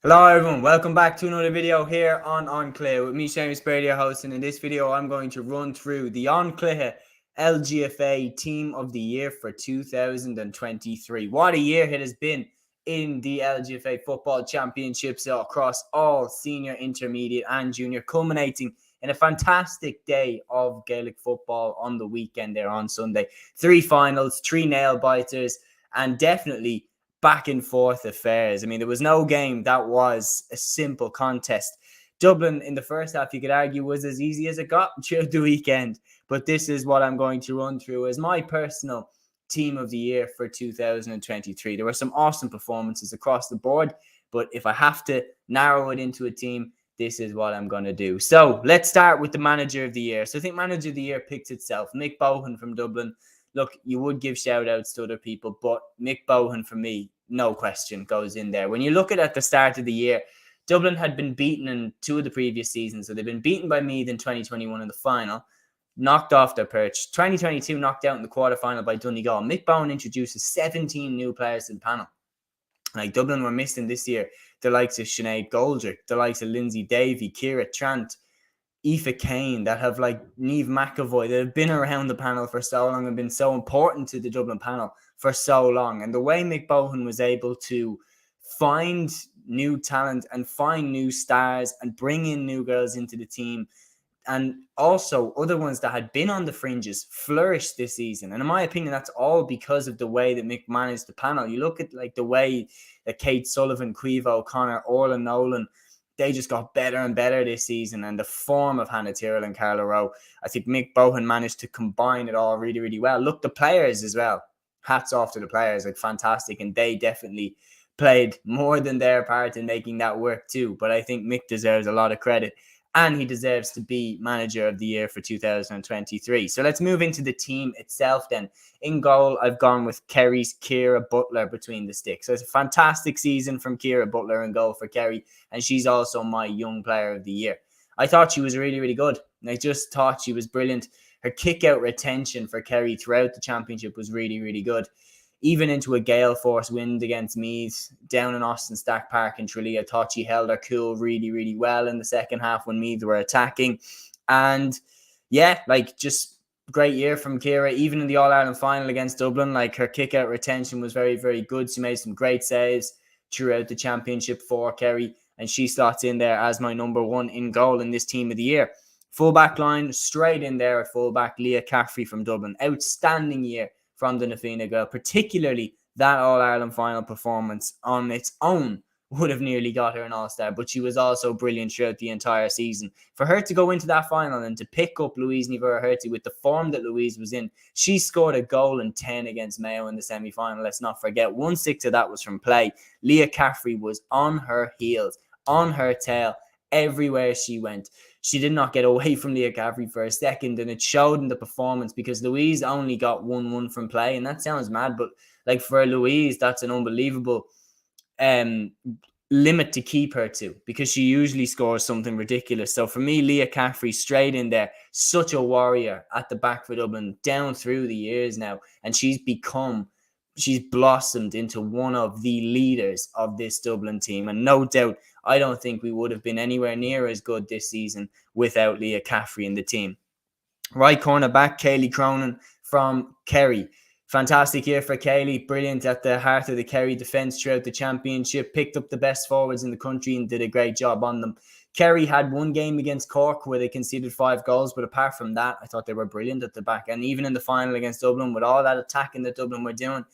Hello everyone, welcome back to another video here on An Cluiche with me, Seamus, Brady, your host, and in this video I'm going to run through the An Cluiche LGFA Team of the Year for 2023. What a year it has been in the LGFA Football Championships across all senior, intermediate and junior, culminating in a fantastic day of Gaelic football on the weekend there on Sunday. 3 finals, 3 nail-biters, and definitely back and forth affairs. I mean, there was no game that was a simple contest. Dublin in the first half, you could argue, was as easy as it got throughout the weekend. But this is what I'm going to run through as my personal team of the year for 2023. There were some awesome performances across the board, but if I have to narrow it into a team, this is what I'm going to do. So let's start with the manager of the year. So I think manager of the year picks itself. Mick Bohan from Dublin. Look, you would give shout outs to other people, but Mick Bohan for me, no question, goes in there. When you look at the start of the year, Dublin had been beaten in 2 of the previous seasons. So they've been beaten by Meath in 2021 in the final, knocked off their perch. 2022 knocked out in the quarterfinal by Donegal. Mick Bohan introduces 17 new players to the panel. Like Dublin were missing this year the likes of Sinead Goldrick, the likes of Lindsay Davey, Ciara Trant, Aoife Kane, that have like Niamh McAvoy, that have been around the panel for so long and been so important to the Dublin panel for so long. And the way Mick Bohan was able to find new talent and find new stars and bring in new girls into the team, and also other ones that had been on the fringes, flourished this season. And in my opinion, that's all because of the way that Mick managed the panel. You look at like the way that Kate Sullivan, Caoimhe O'Connor, Orla Nolan, they just got better and better this season. And the form of Hannah Tyrrell and Carla Rowe, I think Mick Bohan managed to combine it all really, really well. Look, the players as well. Hats off to the players, like fantastic. And they definitely played more than their part in making that work too. But I think Mick deserves a lot of credit, and he deserves to be manager of the year for 2023. So let's move into the team itself then. In goal, I've gone with Kerry's Ciara Butler between the sticks. So it's a fantastic season from Ciara Butler in goal for Kerry, and she's also my young player of the year. I thought she was really, really good. I just thought she was brilliant. Her kick-out retention for Kerry throughout the championship was really, really good. Even into a gale force wind against Meath down in Austin Stack Park in Tralee, I thought she held her cool really, really well in the second half when Meath were attacking. And yeah, like just great year from Ciara. Even in the All-Ireland final against Dublin, like her kick-out retention was very, very good. She made some great saves throughout the championship for Kerry, and she slots in there as my number one in goal in this team of the year. Full-back line, straight in there at full-back, Leah Caffrey from Dublin. Outstanding year from the Na Fianna girl, particularly that All-Ireland final performance on its own would have nearly got her an All-Star, but she was also brilliant throughout the entire season. For her to go into that final and to pick up Louise Ní-Mhurthy with the form that Louise was in, she scored a goal in 10 against Mayo in the semi-final, let's not forget. 1/6 of that was from play. Leah Caffrey was on her heels, on her tail, everywhere she went. She did not get away from Leah Caffrey for a second, and it showed in the performance because Louise only got 1-1 from play, and that sounds mad, but like for Louise, that's an unbelievable limit to keep her to, because she usually scores something ridiculous. So for me, Leah Caffrey straight in there, such a warrior at the back for Dublin down through the years now, and she's blossomed into one of the leaders of this Dublin team. And no doubt, I don't think we would have been anywhere near as good this season without Leah Caffrey in the team. Right corner back, Kaylee Cronin from Kerry. Fantastic year for Kaylee. Brilliant at the heart of the Kerry defence throughout the championship. Picked up the best forwards in the country and did a great job on them. Kerry had one game against Cork where they conceded 5 goals, but apart from that, I thought they were brilliant at the back. And even in the final against Dublin, with all that attacking that Dublin were doing,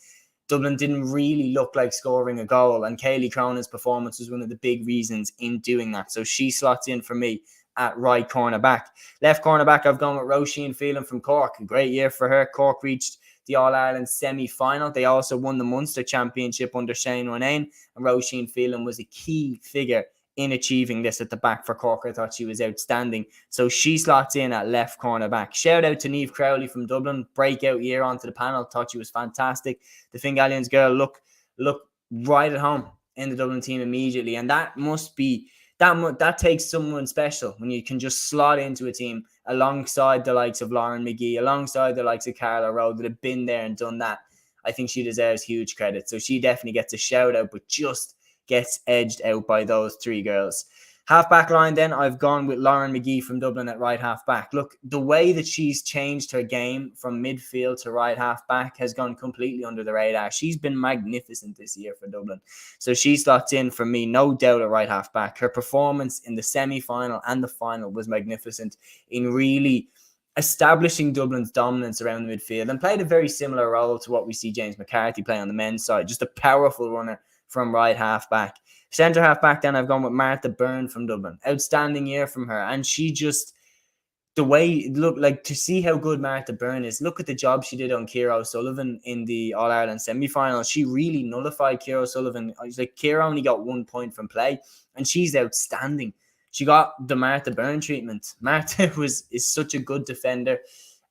Dublin didn't really look like scoring a goal, and Kaylee Cronin's performance was one of the big reasons in doing that. So she slots in for me at right cornerback. Left cornerback, I've gone with Roisin Phelan from Cork. A great year for her. Cork reached the All-Ireland semi-final. They also won the Munster Championship under Shane Ronayne, and Roisin Phelan was a key figure in achieving this at the back for Cork. I thought she was outstanding. So she slots in at left cornerback. Shout out to Niamh Crowley from Dublin. Breakout year onto the panel. Thought she was fantastic. The Fingallians girl look right at home in the Dublin team immediately. And that must be, that takes someone special when you can just slot into a team alongside the likes of Lauren McGee, alongside the likes of Carla Rowe that have been there and done that. I think she deserves huge credit. So she definitely gets a shout out, but just gets edged out by those three girls. Half-back line then, I've gone with Lauren McGee from Dublin at right half-back. Look, the way that she's changed her game from midfield to right half-back has gone completely under the radar. She's been magnificent this year for Dublin. So she slots in for me, no doubt, at right half-back. Her performance in the semi-final and the final was magnificent in really establishing Dublin's dominance around the midfield, and played a very similar role to what we see James McCarthy play on the men's side. Just a powerful runner from right half-back. Centre half-back, then I've gone with Martha Byrne from Dublin. Outstanding year from her. And she just, the way, look, like, to see how good Martha Byrne is, look at the job she did on Ciara O'Sullivan in the All-Ireland semi-final. She really nullified Ciara O'Sullivan. Like, Ciara only got 1 point from play, and she's outstanding. She got the Martha Byrne treatment. Martha is such a good defender,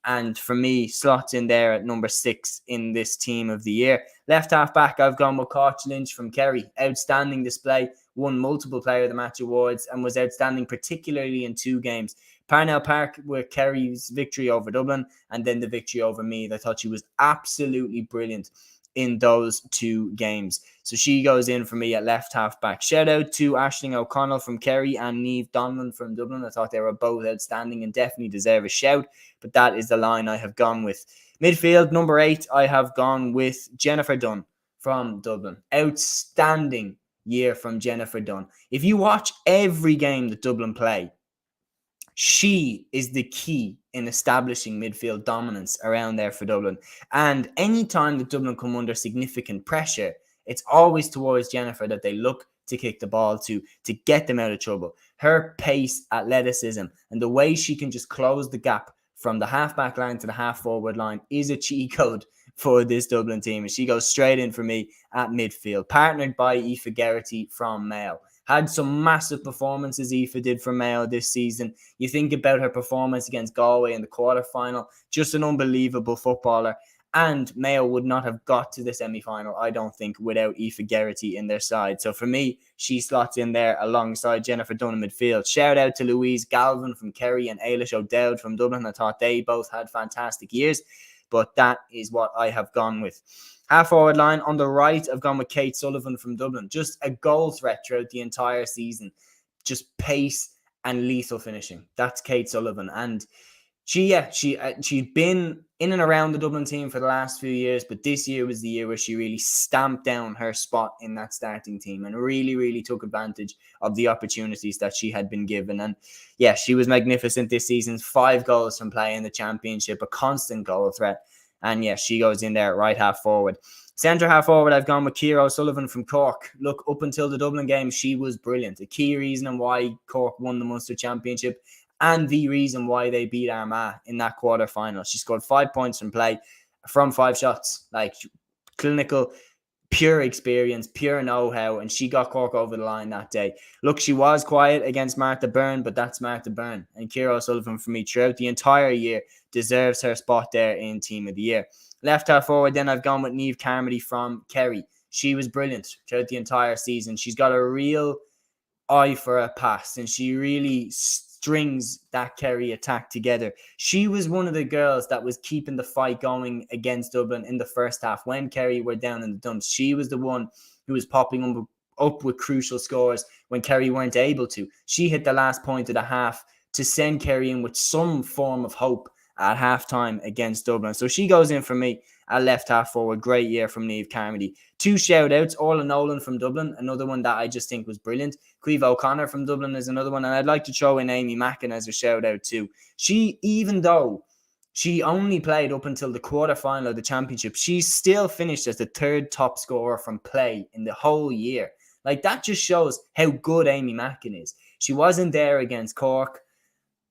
and for me, slots in there at number 6 in this team of the year. Left half back, I've gone with Corch Lynch from Kerry. Outstanding display, won multiple Player of the Match awards, and was outstanding, particularly in 2 games. Parnell Park with Kerry's victory over Dublin, and then the victory over Meath. I thought she was absolutely brilliant in those 2 games. So she goes in for me at left half back. Shout out to Aisling O'Connell from Kerry and Niamh Donlan from Dublin. I thought they were both outstanding and definitely deserve a shout, but that is the line I have gone with. Midfield, number 8, I have gone with Jennifer Dunn from Dublin. Outstanding year from Jennifer Dunn. If you watch every game that Dublin play, she is the key in establishing midfield dominance around there for Dublin. And anytime that Dublin come under significant pressure, it's always towards Jennifer that they look to kick the ball to get them out of trouble. Her pace, athleticism, and the way she can just close the gap from the half-back line to the half-forward line is a cheat code for this Dublin team. And she goes straight in for me at midfield, partnered by Aoife Geraghty from Mayo. Had some massive performances Aoife did for Mayo this season. You think about her performance against Galway in the quarterfinal, just an unbelievable footballer. And Mayo would not have got to the semi-final, I don't think, without Aoife Geraghty in their side. So for me, she slots in there alongside Jennifer Dunn in midfield. Shout out to Louise Galvin from Kerry and Ailish O'Dowd from Dublin. I thought they both had fantastic years, but that is what I have gone with. Half forward line on the right, I've gone with Kate Sullivan from Dublin. Just a goal threat throughout the entire season. Just pace and lethal finishing. That's Kate Sullivan. And she'd been in and around the Dublin team for the last few years, but this year was the year where she really stamped down her spot in that starting team and really, really took advantage of the opportunities that she had been given. And yeah, she was magnificent this season. 5 goals from play in the championship, a constant goal threat. And yeah, she goes in there at right half forward. Centre half forward, I've gone with Ciara O'Sullivan from Cork. Look, up until the Dublin game, she was brilliant. A key reason why Cork won the Munster Championship, and the reason why they beat Armagh in that quarter-final. She scored 5 points from play from 5 shots. Like, clinical, pure experience, pure know-how, and she got Cork over the line that day. Look, she was quiet against Martha Byrne, but that's Martha Byrne. And Ciara O'Sullivan, for me, throughout the entire year, deserves her spot there in Team of the Year. Left half forward, then I've gone with Niamh Carmody from Kerry. She was brilliant throughout the entire season. She's got a real eye for a pass, and she really strings that Kerry attack together. She was one of the girls that was keeping the fight going against Dublin in the first half when Kerry were down in the dumps. She was the one who was popping up with crucial scores when Kerry weren't able to. She hit the last point of the half to send Kerry in with some form of hope at halftime against Dublin. So she goes in for me at left half forward. Great year from Niamh Carmody. 2 shout-outs. Orla Nolan from Dublin, another one that I just think was brilliant. Caoimhe O'Connor from Dublin is another one. And I'd like to throw in Amy Mackin as a shout-out too. She, even though she only played up until the quarter-final of the championship, she still finished as the 3rd top scorer from play in the whole year. Like, that just shows how good Amy Mackin is. She wasn't there against Cork,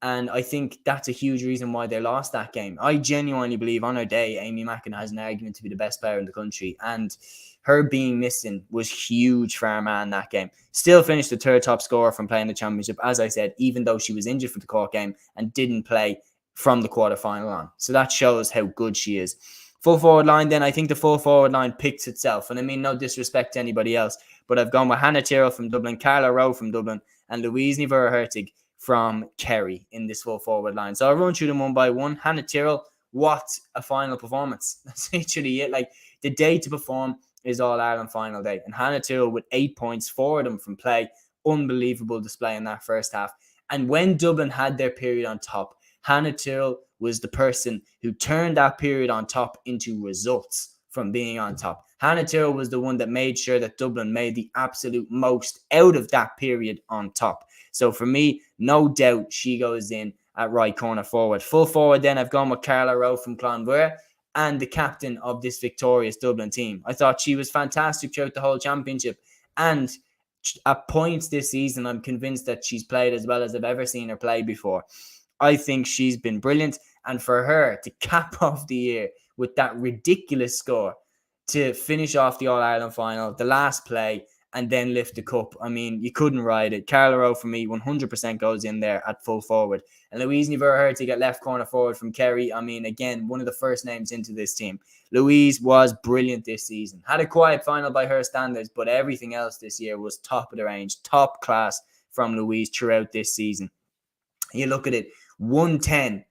and I think that's a huge reason why they lost that game. I genuinely believe on her day, Amy Mackin has an argument to be the best player in the country. And her being missing was huge for Armagh in that game. Still finished the 3rd top scorer from playing the championship, as I said, even though she was injured for the Cork game and didn't play from the quarter-final on. So that shows how good she is. Full forward line then, I think the full forward line picks itself. And I mean, no disrespect to anybody else, but I've gone with Hannah Tyrrell from Dublin, Carla Rowe from Dublin, and Louise Nevera-Hertig from Kerry in this full forward line. So I'll run through them one by one. Hannah Tyrrell, what a final performance. That's literally it. Like, the day to perform, is All-Ireland final day. And Hannah Tyrrell with 8 points, 4 of them from play. Unbelievable display in that first half. And when Dublin had their period on top, Hannah Tyrrell was the person who turned that period on top into results from being on top. Hannah Tyrrell was the one that made sure that Dublin made the absolute most out of that period on top. So for me, no doubt she goes in at right corner forward. Full forward then, I've gone with Carla Rowe from Clonbur and the captain of this victorious Dublin team. I thought she was fantastic throughout the whole championship. And at points this season, I'm convinced that she's played as well as I've ever seen her play before. I think she's been brilliant. And for her to cap off the year with that ridiculous score, to finish off the All-Ireland final, the last play, and then lift the cup. I mean, you couldn't ride it. Carla Rowe, for me, 100% goes in there at full forward. And Louise Niver to get left corner forward from Kerry. I mean, again, one of the first names into this team. Louise was brilliant this season. Had a quiet final by her standards, but everything else this year was top of the range, top class from Louise throughout this season. You look at it, 110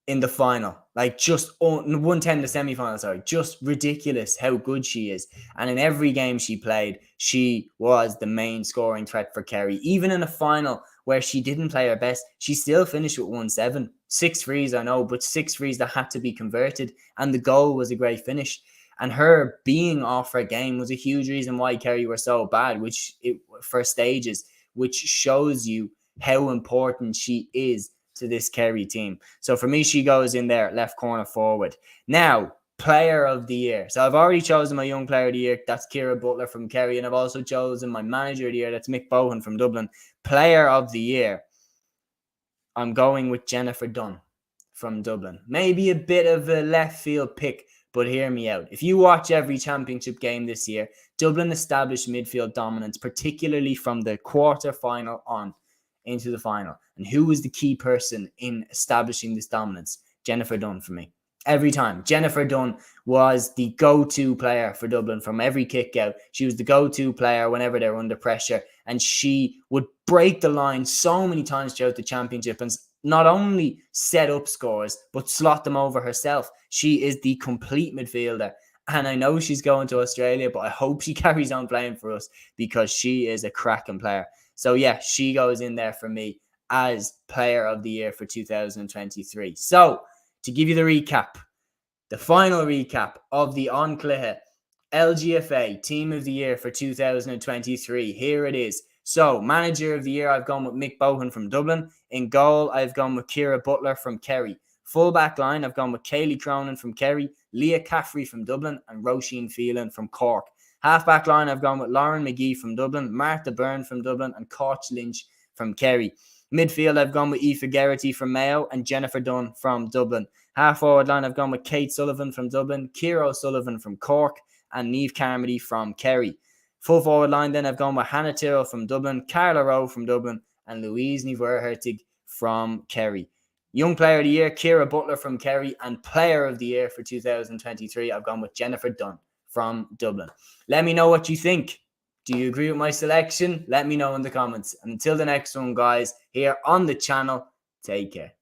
in the final, like just 110 in the semi-final, sorry, just ridiculous how good she is. And in every game she played, she was the main scoring threat for Kerry. Even in a final where she didn't play her best, she still finished with 1-7. 6 frees, I know, but 6 frees that had to be converted, and the goal was a great finish. And her being off her game was a huge reason why Kerry were so bad, for stages, which shows you how important she is to this Kerry team. So for me, she goes in there, left corner forward. Now, player of the year. So I've already chosen my young player of the year. That's Ciara Butler from Kerry. And I've also chosen my manager of the year. That's Mick Bohan from Dublin. Player of the year, I'm going with Jennifer Dunn from Dublin. Maybe a bit of a left field pick, but hear me out. If you watch every championship game this year, Dublin established midfield dominance, particularly from the quarter final on into the final. And who was the key person in establishing this dominance? Jennifer Dunn for me. Every time. Jennifer Dunn was the go-to player for Dublin from every kick out. She was the go-to player whenever they were under pressure. And she would break the line so many times throughout the championship and not only set up scores, but slot them over herself. She is the complete midfielder. And I know she's going to Australia, but I hope she carries on playing for us because she is a cracking player. So yeah, she goes in there for me as player of the year for 2023. So to give you the recap, the final recap of the An Cluiche LGFA Team of the Year for 2023. Here it is. So manager of the year, I've gone with Mick Bohan from Dublin. In goal, I've gone with Ciara Butler from Kerry. Full back line, I've gone with Kaylee Cronin from Kerry, Leah Caffrey from Dublin, and Roisin Phelan from Cork. Half back line, I've gone with Lauren McGee from Dublin, Martha Byrne from Dublin, and Koch Lynch from Kerry. Midfield, I've gone with Aoife Geraghty from Mayo and Jennifer Dunn from Dublin. Half forward line, I've gone with Kate Sullivan from Dublin, Ciara O'Sullivan from Cork, and Niamh Carmody from Kerry. Full forward line, then I've gone with Hannah Tyrrell from Dublin, Carla Rowe from Dublin, and Louise Niver from Kerry. Young player of the year, Ciara Butler from Kerry, and player of the year for 2023, I've gone with Jennifer Dunn from Dublin. Let me know what you think. Do you agree with my selection? Let me know in the comments. And until the next one, guys, here on the channel, take care.